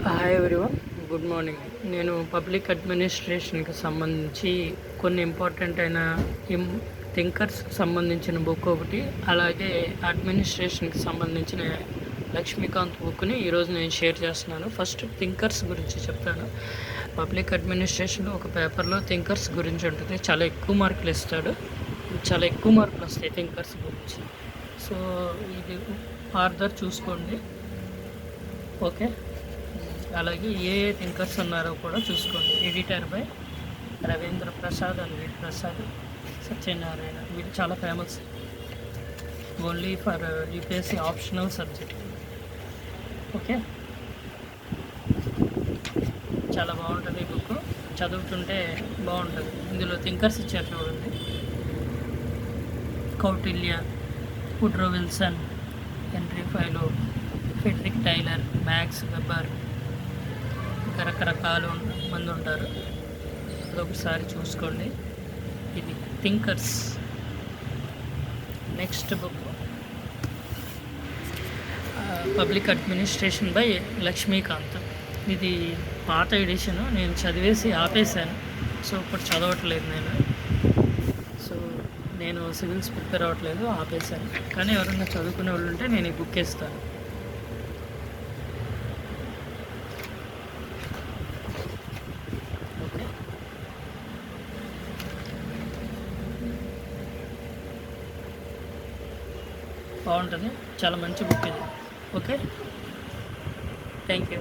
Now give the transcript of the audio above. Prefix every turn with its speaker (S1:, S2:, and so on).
S1: Hi everyone, good morning. నేను public అడ్మినిస్ట్రేషన్కి సంబంధించి కొన్ని ఇంపార్టెంట్ అయిన థింకర్స్ సంబంధించిన బుక్ ఒకటి, అలాగే అడ్మినిస్ట్రేషన్కి సంబంధించిన లక్ష్మీకాంత్ బుక్ని ఈరోజు నేను షేర్ చేస్తున్నాను. ఫస్ట్ థింకర్స్ గురించి చెప్తాను. పబ్లిక్ అడ్మినిస్ట్రేషన్లో ఒక పేపర్లో థింకర్స్ గురించి ఉంటుంది. చాలా ఎక్కువ మార్కులు ఇస్తాడు, చాలా ఎక్కువ మార్కులు వస్తాయి థింకర్స్ గురించి. సో ఇది ఆర్థర్ చూసుకోండి, ఓకే. అలాగే ఏ థింకర్స్ ఉన్నారో కూడా చూసుకోండి. Editor by Ravindra Prasad and Prasad Satyanarayana. వీళ్ళు చాలా famous, only for UPSC optional subject, okay. చాలా బాగుంటుంది ఈ బుక్, చదువుతుంటే బాగుంటుంది. ఇందులో థింకర్స్ ఇచ్చారు చూడండి. Kautilya, Woodrow Wilson, Henri Fayol, Frederick Taylor, Max Weber, రకరకాల మంది ఉంటారు. అదొకసారి చూసుకోండి. ఇది thinkers. Next book public administration by Laxmikanth. ఇది పాత ఎడిషను, నేను చదివేసి ఆపేశాను. సో ఇప్పుడు చదవట్లేదు సో నేను సివిల్స్ ప్రిపేర్ అవ్వట్లేదు, ఆపేశాను. కానీ ఎవరైనా చదువుకునే వాళ్ళు ఉంటే నేను ఈ బుక్ ఇస్తాను. బాగుంటుంది, చాలా మంచి బుక్ ఇది, ఓకే. Thank you.